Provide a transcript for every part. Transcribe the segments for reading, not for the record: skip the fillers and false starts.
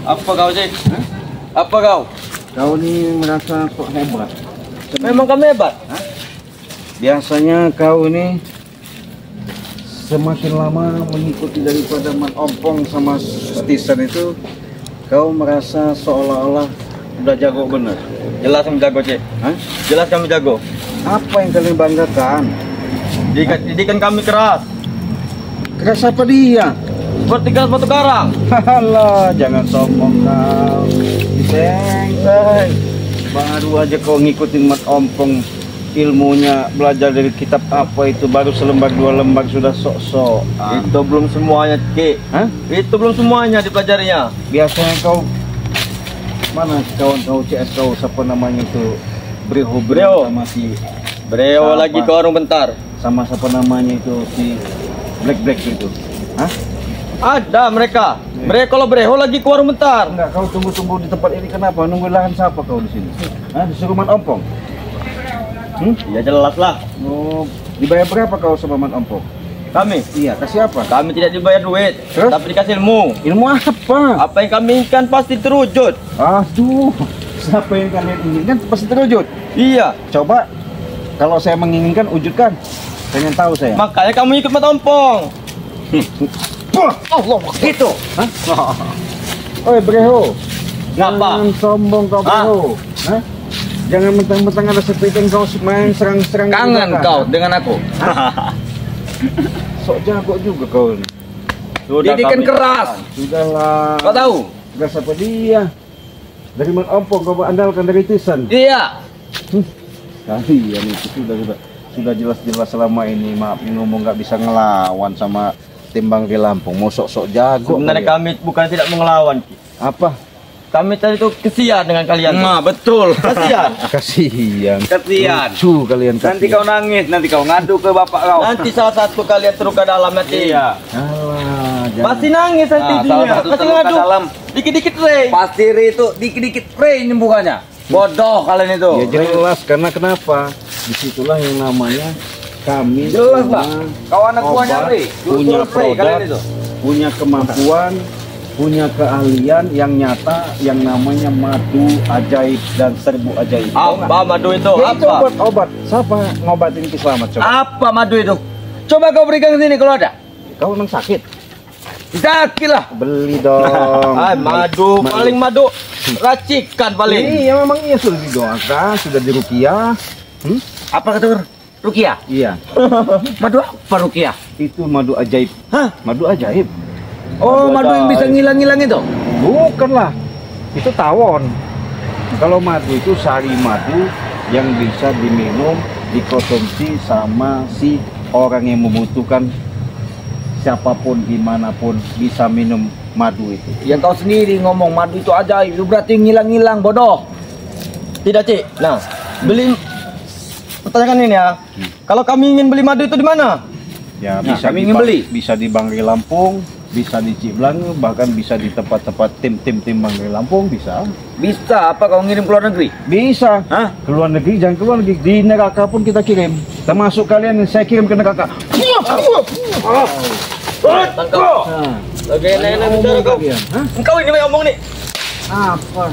Apa kau, Cik? Hah? Apa kau? Kau ini merasa kok hebat. Memang kami hebat? Hah? Biasanya kau ini semakin lama mengikuti daripada Man Ompong sama Stisen itu, kau merasa seolah-olah udah jago bener. Jelas kami jago, Cik. Hah? Jelas kami jago. Apa yang kalian banggakan? Didikan kami keras. Keras apa dia? Seperti keras batu karang. Halah, jangan sombong kau. Seng. Baru aja kau ngikutin Man Ompong, ilmunya belajar dari kitab apa itu baru selembar dua lembar sudah sok-sok. Itu belum semuanya, Cik. Hah? Itu belum semuanya dipelajarinya. Biasanya kau mana kawan kau CS kau siapa namanya itu? Breo sama si Breo Siapa? lagi ke warung bentar. sama siapa namanya itu si Black itu. Hah? Ada mereka. Mereka kalau Breo lagi ke warung bentar. Enggak, kau tunggu di tempat ini kenapa? Nunggu lahan siapa kau di sini? Hah? Disuruh Man Ompong? Ya jelas lah. Oh, dibayar berapa kau sama Man Ompong? Kami. Iya, kasih apa? Kami tidak dibayar duit, Terus? tapi dikasih ilmu. Ilmu apa? Apa yang kami inginkan pasti terwujud. Aduh, siapa yang kalian inginkan pasti terwujud. Iya. Coba, kalau saya menginginkan, wujudkan. Pengen tahu saya. Makanya kamu ikut matompong. Allah, gitu. Hah? Oi, Breho. Ngapa? Jangan sombong kau, Breho. Hah? Jangan mentang-mentang ada sepiting kau main serang-serang. Kangen juga, kau kan? dengan aku. Sok jago juga kau ini. Sudah Didikan kami keras. Sudahlah. Kau tahu? Gak siapa dia. Dari Man Ompong kau andalkan dari Tisan. Iya. Kalian itu sudah jelas-jelas selama ini maaf ngomong nggak bisa ngelawan sama timbang di Lampung. Mau sok-sok jago. Sebenarnya kalian. kami bukan tidak mau ngelawan. Apa? Kami tadi itu kesian dengan kalian. Nah, betul. Kesian. Kasihan. Kesian. Lucu kalian. Nanti kasihan. kau nangis, nanti kau ngadu ke bapak kau. Nanti salah satu kalian terluka dalam nanti. Iya. Alah, jangan. Pasti nangis nanti Nah, dia. salah satu Pasti terluka ngadu. dalam. Dikit-dikit Rey. Pasti itu dikit-dikit spray nyembuhannya. Bodoh kalian itu. Ya jelas karena kenapa? Disitulah yang namanya kami Jelas semua lah. Kau anak buahnya obat, Rey. punya Spray kalian produk, itu. punya kemampuan, punya keahlian yang nyata yang namanya madu ajaib dan serbu ajaib. Apa madu itu? Ya, itu Apa? obat. Siapa ngobatin Ki Slamet coba? Apa madu itu? Coba kau berikan ke sini kalau ada. Kau memang sakit? Sakit lah. Beli dong. Ah, madu, paling madu racikan paling. Iya memang iya sudah didoakan, sudah dirukiah. Apa kata Rukia? Iya, Madu apa Rukia? itu madu ajaib. Hah? Madu ajaib. Oh, madu yang bisa ngilang-ngilang itu? Bukanlah, itu tawon. Kalau madu itu sari madu yang bisa diminum, dikonsumsi sama si orang yang membutuhkan. Siapapun dimanapun bisa minum madu itu. Ya kau sendiri ngomong madu itu ajaib, itu berarti ngilang-ngilang, bodoh. Tidak, Cik. Nah, beli pertanyaan ini ya. Kalau kami ingin beli madu itu di mana? Ya Nah, bisa kami di ingin beli. bisa di Bangli Lampung, bisa di Ciblang, bahkan bisa di tempat-tempat tim Bangli Lampung bisa. Bisa apa kau ngirim ke luar negeri? Bisa. Hah? Ke luar negeri, jangan ke luar negeri, di neraka pun kita kirim. Termasuk kalian yang saya kirim ke neraka. Tangkap. Nah, Oke, nenek bicara kau. kalian. Hah? Engkau ini yang ngomong nih. Apa?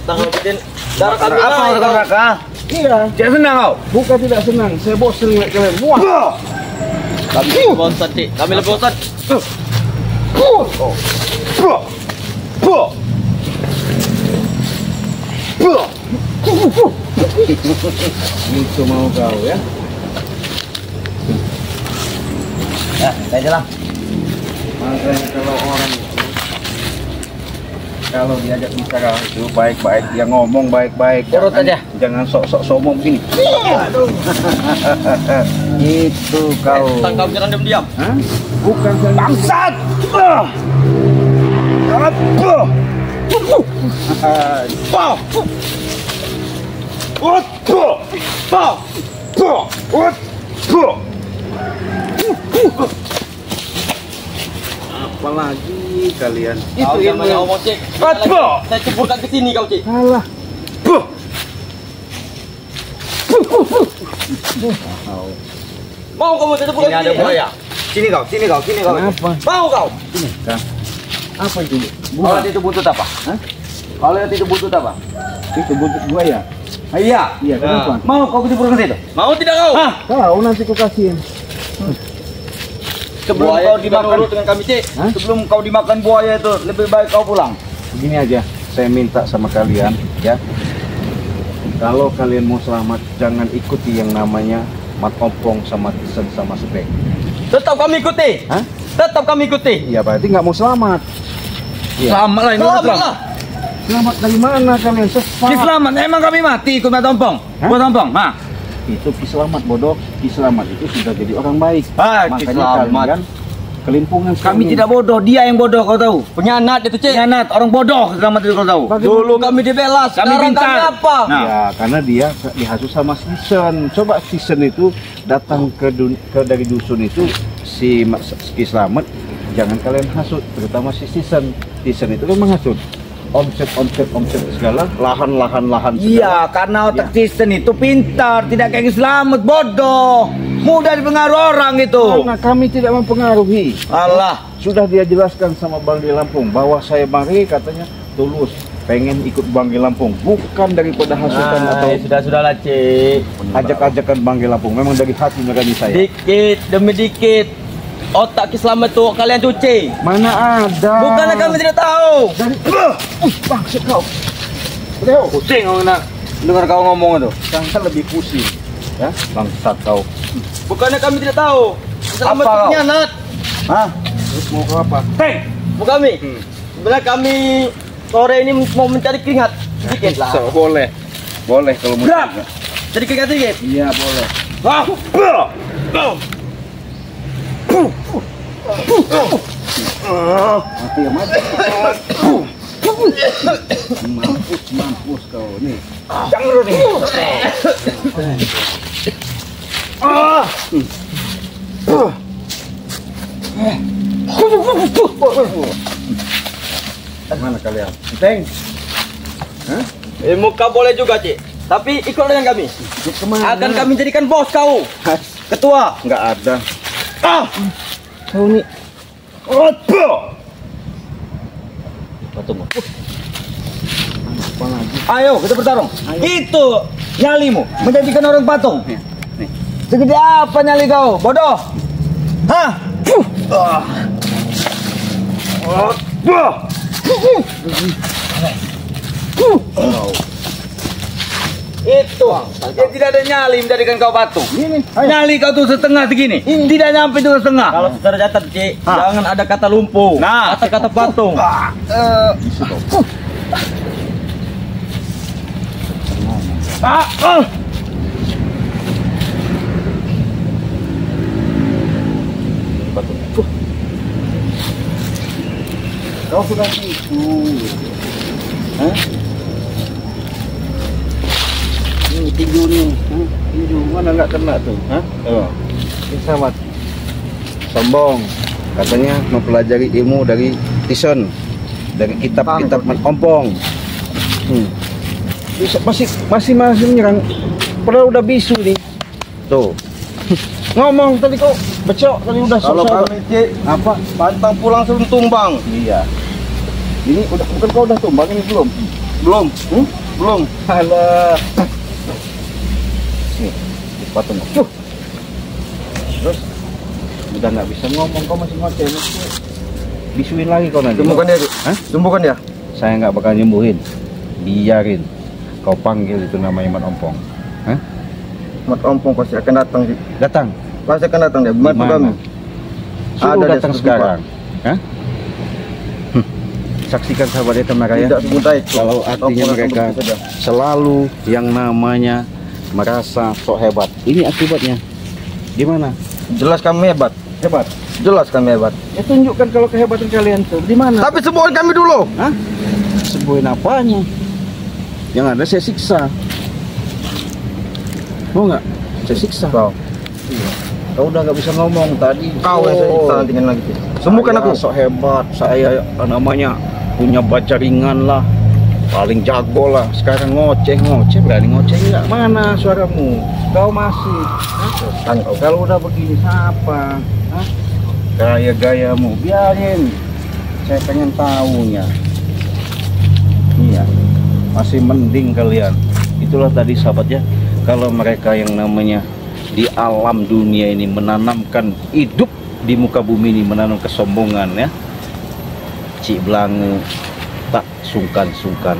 Tangkap bikin darah kami Apa naik, kau kau. neraka? Iya. Tidak senang kau? Bukan tidak senang, saya bosan lihat kalian. Wah. Kami lebih bosan, Cik. Kami lebih bosan. Itu mau kau ya? Ya, saya jalan. Makanya kalau diajak bicara itu baik-baik, dia ngomong baik-baik. Urut Jangan- aja. Jangan sok-sok sombong begini. Itu kau. Tangkap jangan diam-diam. Hah? Bukan saya. Bangsat! Apalagi kalian? Kau jangan banyak ngomong, Cik. Saya ceburkan ke sini kau, Cik. Alah. Mau kamu saya ceburkan Ini ke ada sini? buaya. Sini kau. Kenapa? Mau kau? Kah? Apa itu? Kalau itu buntut apa? Hah? Kalau itu buntut apa? Itu buntut buaya. Ah, iya. Iya, kenapa? Mau kau kucur ke situ? Mau tidak kau? Hah? Tahu nanti kau kasihin. Sebelum Buaya kau kita dimakan nurut dengan kami, Cik. Hah? Sebelum kau dimakan buaya itu lebih baik kau pulang. Begini aja, saya minta sama kalian ya. Kalau kalian mau selamat, jangan ikuti yang namanya Mat Ompong sama Tisen sama Supeng. Tetap kami ikuti. Hah? Tetap kami ikuti. Iya, berarti nggak mau selamat. Iya. Selamat lah ini. Selamat lah. Selamat dari mana kalian? Sesat. Ki selamat, emang kami mati ikut Mat Ompong. Hah? Buat Ompong, nah. Itu Ki Selamat bodoh. Ki Selamat itu sudah jadi orang baik. Ah, Ki Makanya Selamat. kalian kelimpungan Kami sekali. tidak bodoh, dia yang bodoh kau tahu. Pengkhianat itu, Cik. Khianat, orang bodoh selamat itu kau tahu. Bagaimana? Dulu kami dibela, sekarang pintar. kami apa? Nah. Ya, karena dia dihasut sama Tisen. Coba Tisen itu datang dari dusun itu si Ki Selamat, jangan kalian hasut, terutama si Tisen. Tisen itu kan menghasut. Omset segala, lahan segala. Iya, karena otak Tisen itu pintar, tidak kayak selamat, bodoh. Mudah dipengaruhi orang itu. Karena kami tidak mempengaruhi. Allah. Sudah dia jelaskan sama Bang di Lampung bahwa saya mari katanya tulus pengen ikut Bang di Lampung, bukan daripada hasutan atau Sudah-sudahlah, Cik. ajak-ajakan Bang di Lampung. Memang dari hati nurani saya. Dikit demi dikit otak Ki Selamat tuh kalian cuci. Mana ada? Bukannya kami tidak tahu. dari bangsa kau. Leo, Pusing kau nak dengar kau ngomong itu. jangan lebih pusing. Ya, bangsat kau. Bukannya kami tidak tahu. Ki Selamat Apa kau? pengkhianat. Hah? Terus mau ke apa? Hei, Bukan kami. Sebenarnya kami sore ini mau mencari keringat sedikit lah. Boleh. Boleh kalau mau. gerak. Jadi keringat sedikit. Iya, boleh. Ah, Mati ya, mati. Mampus kau nih. jangan dulu nih. Ah. Mana kalian? Teng. Hah? Muka boleh juga, Cik. Tapi ikut dengan kami. Kemana? Akan kami jadikan bos kau. Ketua. Nggak ada. Ah. Kau nih. Apa? Tunggu. Apa lagi? Ayo kita bertarung. Ayo. Itu nyalimu menjadikan orang patung. Nih, nih. Segede apa nyali kau? Bodoh. Hah? Itu dia tidak ada nyali menjadikan kau patung. Ini, ayo. Nyali kau tuh setengah segini. Tidak nyampe tuh setengah. Kalau secara catat, Cik, Ah. jangan ada kata lumpuh. Nah. Kata-kata patung. Ah. Kau sudah itu. Hah? Ini tinju nih. Hah? Tinju mana nggak kena tuh? Hah? Oh. Ini sahabat. Sombong. Katanya mempelajari ilmu dari Tison, dari kitab-kitab Mat Ompong. Masih menyerang. Padahal udah bisu nih. Tuh. Ngomong tadi kau becok tadi udah Kalau susah. kami, Cik, Apa? pantang pulang sebelum tumbang. Iya. Ini udah bukan kau udah tumbang ini belum? Belum. Belum. Alah. Nih, patung. Terus udah nggak bisa ngomong, kau masih ngoceh. Bisuin lagi kau nanti. Sembuhkan dia, Cik. Hah? Sembuhkan dia. Saya nggak bakal nyembuhin. Biarin. Kau panggil itu namanya Mat Ompong. Hah? Mat Ompong pasti akan datang, Cik. Datang. Pasti akan datang dia. Bantu Dimana? kami. Suruh Ada dia datang suruh sekarang. Hah? Saksikan sahabat Eta Maraya. Tidak semudah itu. Kalau artinya Ompong akan mereka begitu saja. selalu yang namanya merasa sok hebat. Ini akibatnya. Gimana? Jelas kami hebat. Hebat. Jelas kami hebat. Ya tunjukkan kalau kehebatan kalian tuh. Di mana? Tapi sembuhkan kami dulu. Hah? Sembuhin apanya? Yang ada saya siksa. Mau nggak? Saya siksa. Kau. Kau udah nggak bisa ngomong tadi. Kau yang saya siksa nanti lagi, Cik. Sembuhkan aku. Sok hebat. Saya namanya punya baca ringan lah. Paling jago lah. Sekarang ngoceh berani ngoceh nggak? Mana suaramu? Kau masih. Hah? Tanya kau. Kalau udah begini siapa? Hah? Gaya-gayamu biarin. Saya pengen tahunya. Iya, masih mending kalian. Itulah tadi sahabat ya, kalau mereka yang namanya di alam dunia ini menanamkan hidup di muka bumi ini, menanam kesombongan ya, Cik Blange tak sungkan-sungkan,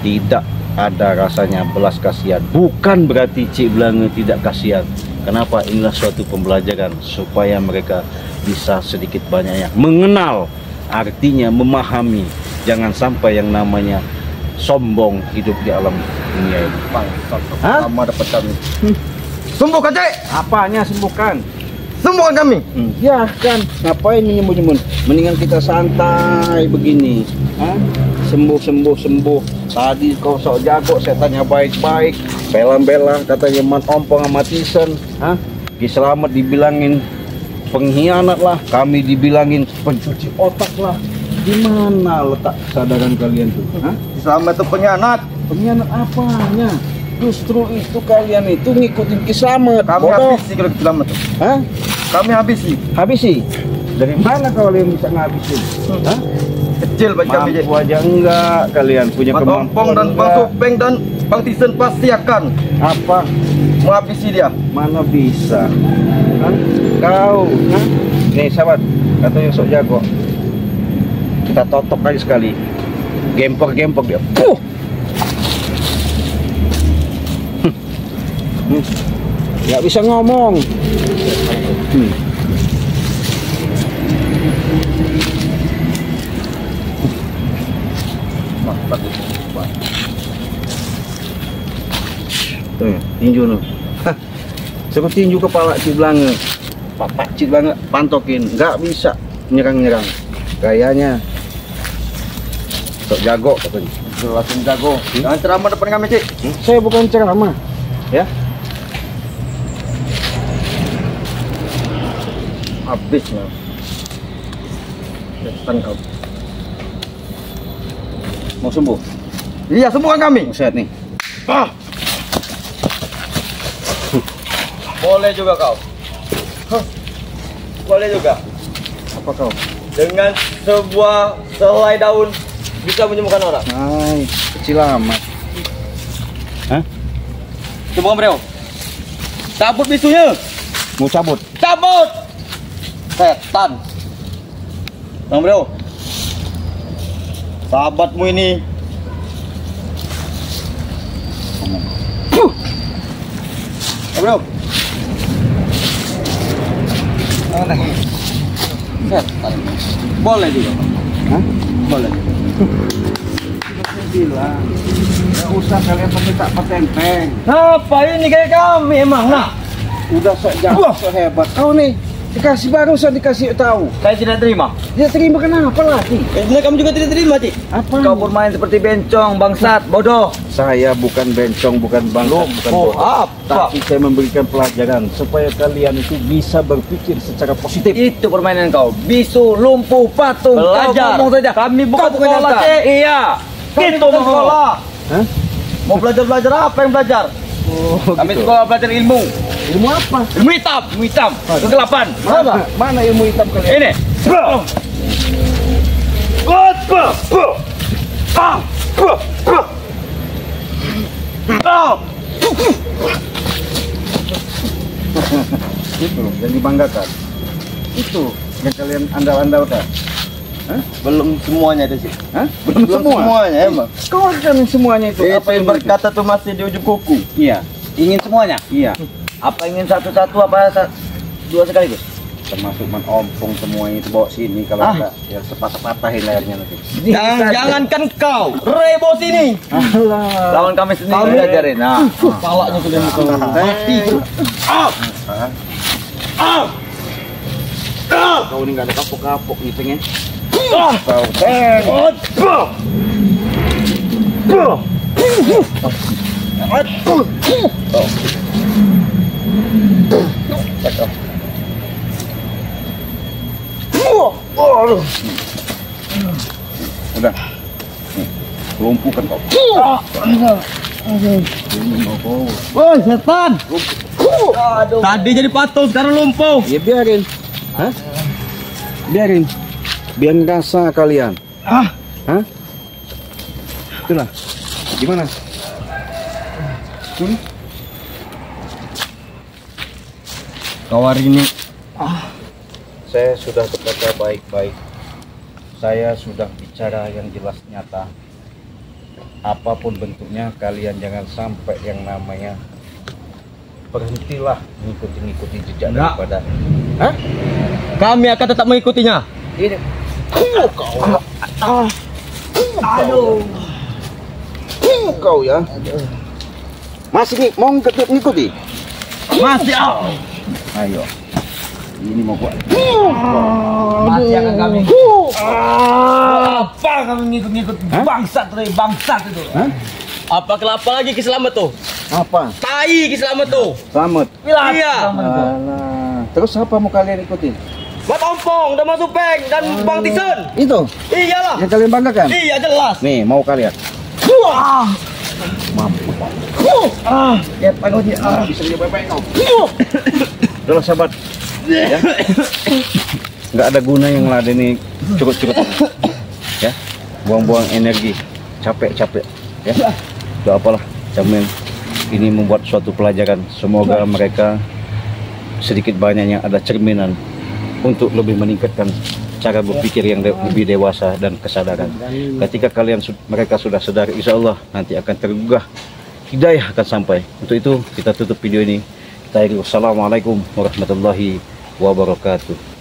tidak ada rasanya belas kasihan. Bukan berarti Cik Blange tidak kasihan. Kenapa? Inilah suatu pembelajaran supaya mereka bisa sedikit banyaknya mengenal artinya, memahami. Jangan sampai yang namanya sombong hidup di alam dunia ini. Bangsat, lama dapat kami. Sembuhkan, Cik. Apanya sembuhkan? Sembuhkan kami. Ya kan, ngapain nyembun-nyembun? Mendingan kita santai begini. Hah? Sembuh. Tadi kau sok jago, saya tanya baik-baik. Bela-bela katanya man ompong sama Tisen. Hah? Ki Selamat dibilangin pengkhianat lah, kami dibilangin pencuci otak lah. Di mana letak kesadaran kalian tuh? Hah? Selama itu pengkhianat. Pengkhianat apanya? Justru itu kalian itu ngikutin Ki Selamat. Kami habisi kalau Ki Selamat. Hah? Kami habisi. Habisi? Dari mana kalian bisa ngabisin? Hah? Kecil bagi kami, Cik. Mampu aja enggak kalian punya Bang Ompong kemampuan dan Bang enggak? Supeng dan Bang Tisen pasti akan Apa? menghabisi dia. Mana bisa? Hah? Kau? Hah? Nih sahabat, kata yang sok jago, kita totok aja sekali, gempor dia. Nggak bisa ngomong. Tuh, tinju nu. Suruh tinju kepala Cik Blange. Papak Cik Blange pantokin, nggak bisa nyerang. Gayanya sok jago katanya. Langsung jago. Jangan ceramah depan kami, Cik. Saya bukan ceramah, ya. Habis lah. Setan kau. Mau sembuh? Iya, sembuhkan kami. Sehat nih. Boleh juga kau. Boleh juga. Apa kau? Dengan sebuah selai daun bisa menyembuhkan orang. Hai, kecil amat. Hah? Sembuhkan beliau. Cabut bisunya. Mau cabut? Cabut. Setan. Bang bro, sahabatmu ini bro. Setan. Boleh juga. Hah? Boleh. Bilang, nggak usah kalian meminta petenteng. Apa ini kayak kami emang? Nah, Udah sok jago, sok hebat. Kau nih dikasih barusan dikasih tahu. saya tidak terima. Dia terima kenapa lagi? Benar kamu juga tidak terima, Cik. Apa? Kau bermain seperti bencong, bangsat, bodoh. Saya bukan bencong, bukan bangsa, bukan Oh, bodoh. apa? Tapi saya memberikan pelajaran supaya kalian itu bisa berpikir secara positif. Itu permainan kau. Bisu, lumpuh, patung. Belajar. Kau ngomong saja. Kami bukan Kau sekolah, nyata. Cik. Iya. Kami Gitu bukan mau. sekolah. Hah? Mau belajar apa yang belajar? Oh, Kami gitu. sekolah belajar ilmu. Ilmu apa? Ilmu hitam, kegelapan. Mana ilmu hitam kalian? Ini. Itu yang dibanggakan. Itu yang kalian andal-andalkan. Hah? Belum semuanya itu sih. Hah? Belum semua. Semuanya emang. Kau kan semuanya itu. Apa yang berkata tuh masih di ujung kuku. Iya, Ingin semuanya. iya. Apa ingin satu-satu apa dua sekaligus? Termasuk ompong semuanya itu bawa sini kalau enggak ya sepatah-patahin layarnya nanti. Jangankan kau, Rebo sini. Alah. Lawan kami sendiri ajarin. Nah. Palanya tuh dia muka. Mati. Kau ini nggak ada kapok-kapok nih pengen. Kau pengen. Udah. Nih, lumpuhkan kau. Woi, setan. Tadi jadi patung, sekarang lumpuh. Ya biarin. Hah? Biarin. biar rasa kalian. Ah, Hah? Itulah. Gimana? kau hari ini Saya sudah berkata baik-baik. Saya sudah bicara yang jelas nyata. Apapun bentuknya, kalian jangan sampai yang namanya berhentilah mengikuti jejak Enggak. daripada. Hah? Kami akan tetap mengikutinya. Ini Aduh. kau ya. Masih mau ngikuti? Masih Ayo. Ini mau buat. Masih akan kami. Apa kami ngikut-ngikut bangsat itu? Hah? Apa kelapa lagi Ki Selamat tuh? Apa? Tai Ki Selamat tuh. Selamat. Iya. Alah. Terus apa mau kalian ikutin? Mat Ompong, Damar Supeng, dan Bang Tison. Itu Iyalah. yang kalian banggakan. Iya jelas. Nih, mau kalian. Mampu. Ya panggil dia. Bisa dia baik-baik kau. Udah sahabat. Ya. Nggak ada guna yang ladeni cukup-cukup. Ya. Buang-buang energi. Capek-capek. Ya. Itu apalah. Jamin ini membuat suatu pelajaran. Semoga mereka sedikit banyaknya ada cerminan untuk lebih meningkatkan cara berpikir yang lebih dewasa dan kesadaran. Ketika mereka sudah sadar, insya Allah nanti akan tergugah, hidayah akan sampai. Untuk itu kita tutup video ini. Kita akhiri. Wassalamualaikum warahmatullahi wabarakatuh.